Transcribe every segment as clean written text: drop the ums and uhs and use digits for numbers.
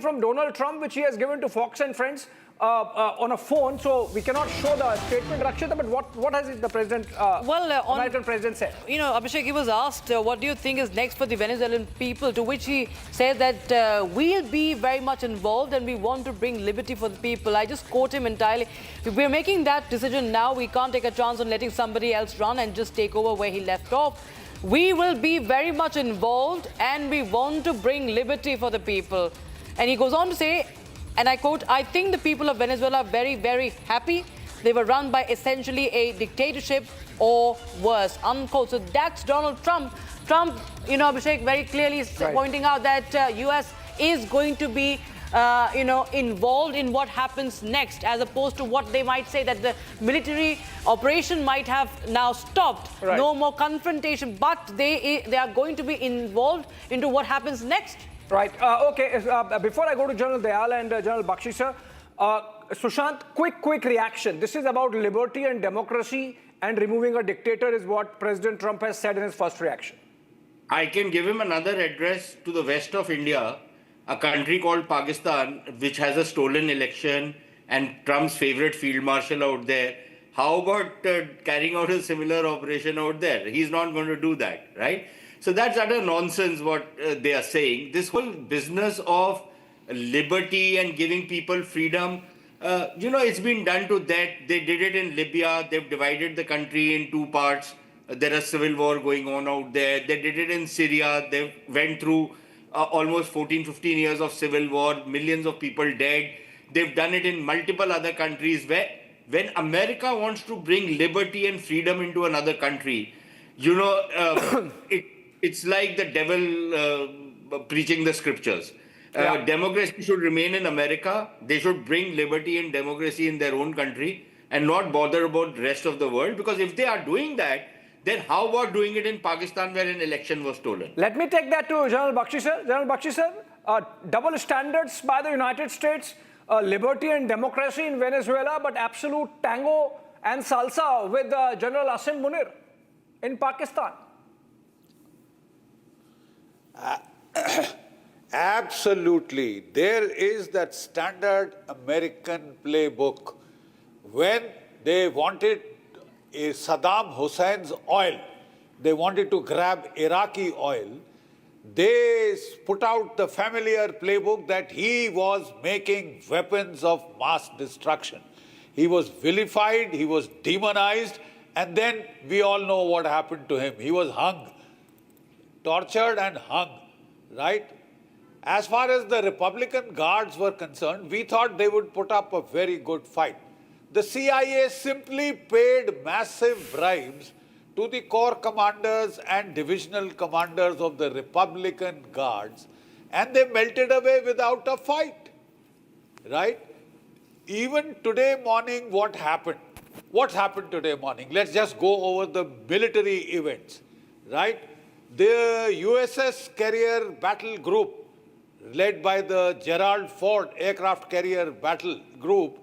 from Donald Trump, which he has given to Fox and Friends on a phone, so we cannot show the statement, Rakshita, but what has the president, American president said? You know, Abhishek, he was asked, what do you think is next for the Venezuelan people, to which he said that we'll be very much involved and we want to bring liberty for the people. I just quote him entirely. We're making that decision now. We can't take a chance on letting somebody else run and just take over where he left off. We will be very much involved and we want to bring liberty for the people. And he goes on to say, and I quote, I think the people of Venezuela are very, very happy. They were run by essentially a dictatorship or worse, unquote. So that's Donald Trump. Trump, you know, Abhishek, very clearly pointing out that U.S. is going to be, involved in what happens next, as opposed to what they might say that the military operation might have now stopped. Right. No more confrontation, but they are going to be involved into what happens next. Right. Okay. Before I go to General Dayal and General Bakshi, sir, Sushant, quick reaction. This is about liberty and democracy, and removing a dictator is what President Trump has said in his first reaction. I can give him another address to the west of India, a country called Pakistan, which has a stolen election and Trump's favorite field marshal out there. How about carrying out a similar operation out there? He's not going to do that, right? So that's utter nonsense what they are saying. This whole business of liberty and giving people freedom, it's been done to that. They did it in Libya. They've divided the country in two parts. There is civil war going on out there. They did it in Syria. They went through almost 14, 15 years of civil war, millions of people dead. They've done it in multiple other countries where when America wants to bring liberty and freedom into another country, it's like the devil preaching the scriptures. Democracy should remain in America. They should bring liberty and democracy in their own country and not bother about the rest of the world. Because if they are doing that, then how about doing it in Pakistan where an election was stolen? Let me take that to General Bakshi, sir. General Bakshi, sir, double standards by the United States, liberty and democracy in Venezuela, but absolute tango and salsa with General Asim Munir in Pakistan. Absolutely. There is that standard American playbook. When they wanted Saddam Hussein's oil, they wanted to grab Iraqi oil, they put out the familiar playbook that he was making weapons of mass destruction. He was vilified, he was demonized, and then we all know what happened to him. He was hung. Tortured and hung, right? As far as the Republican guards were concerned, we thought they would put up a very good fight. The CIA simply paid massive bribes to the corps commanders and divisional commanders of the Republican guards, and they melted away without a fight, right? Even today morning, what happened? What happened today morning? Let's just go over the military events, right? The USS Carrier Battle Group, led by the Gerald Ford Aircraft Carrier Battle Group,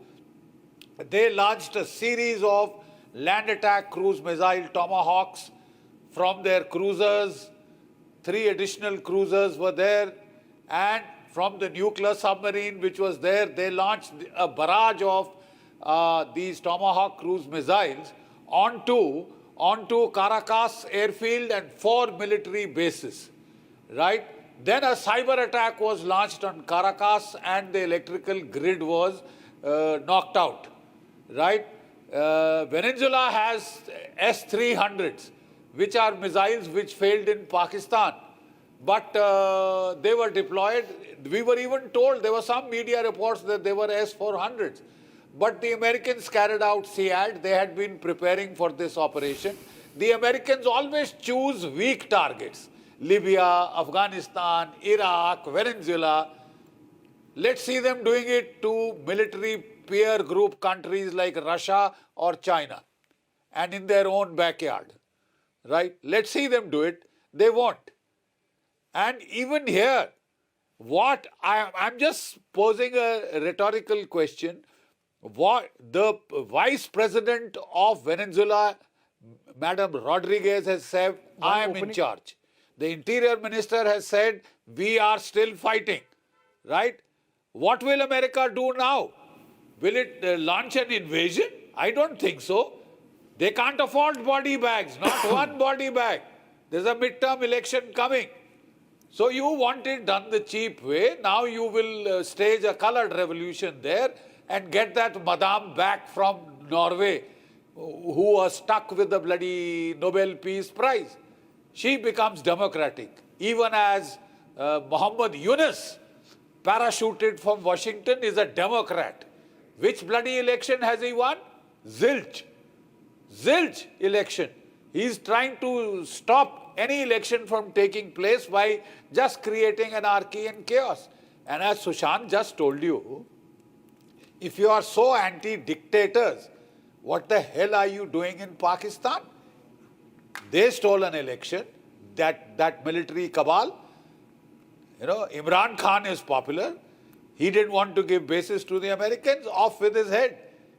they launched a series of land attack cruise missile Tomahawks from their cruisers. 3 additional cruisers were there, and from the nuclear submarine which was there, they launched a barrage of these Tomahawk cruise missiles onto Caracas airfield and 4 military bases, right? Then a cyber attack was launched on Caracas and the electrical grid was knocked out, right? Venezuela has S-300s, which are missiles which failed in Pakistan, but they were deployed. We were even told, there were some media reports that they were S-400s. But the Americans carried out SEAD. They had been preparing for this operation. The Americans always choose weak targets. Libya, Afghanistan, Iraq, Venezuela. Let's see them doing it to military peer group countries like Russia or China and in their own backyard, right? Let's see them do it. They won't. And even here, I'm just posing a rhetorical question. What the Vice President of Venezuela, Madam Rodriguez, has said, I am in charge. The Interior Minister has said, we are still fighting, right? What will America do now? Will it launch an invasion? I don't think so. They can't afford body bags, not one body bag. There's a midterm election coming. So you want it done the cheap way. Now you will stage a colored revolution there and get that madame back from Norway who was stuck with the bloody Nobel Peace Prize. She becomes democratic. Even as Muhammad Yunus, parachuted from Washington, is a Democrat. Which bloody election has he won? Zilch. Zilch election. He is trying to stop any election from taking place by just creating anarchy and chaos. And as Sushant just told you, if you are so anti-dictators, what the hell are you doing in Pakistan? They stole an election, that military cabal. You know, Imran Khan is popular. He didn't want to give basis to the Americans, off with his head.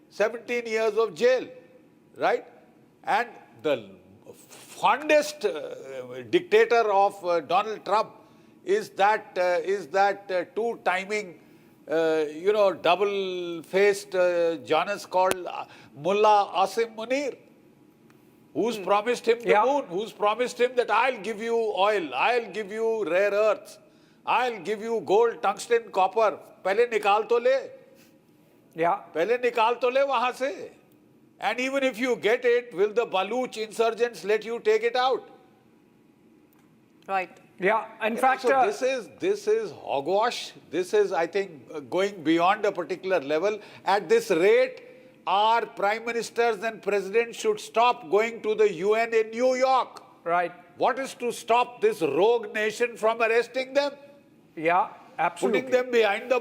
17 years of jail, right? And the fondest dictator of Donald Trump is that two-timing, double-faced Janus called Mullah Asim Munir, who's promised him the moon, who's promised him that I'll give you oil, I'll give you rare earths, I'll give you gold, tungsten, copper. पहले निकाल तो ले. Yeah. पहले निकाल तो ले वहां से. And even if you get it, will the Baluch insurgents let you take it out? Right. Yeah. In fact, so this is hogwash. This is, I think, going beyond a particular level. At this rate, our prime ministers and presidents should stop going to the UN in New York. right. What is to stop this rogue nation from arresting them? Yeah, absolutely. Putting them behind the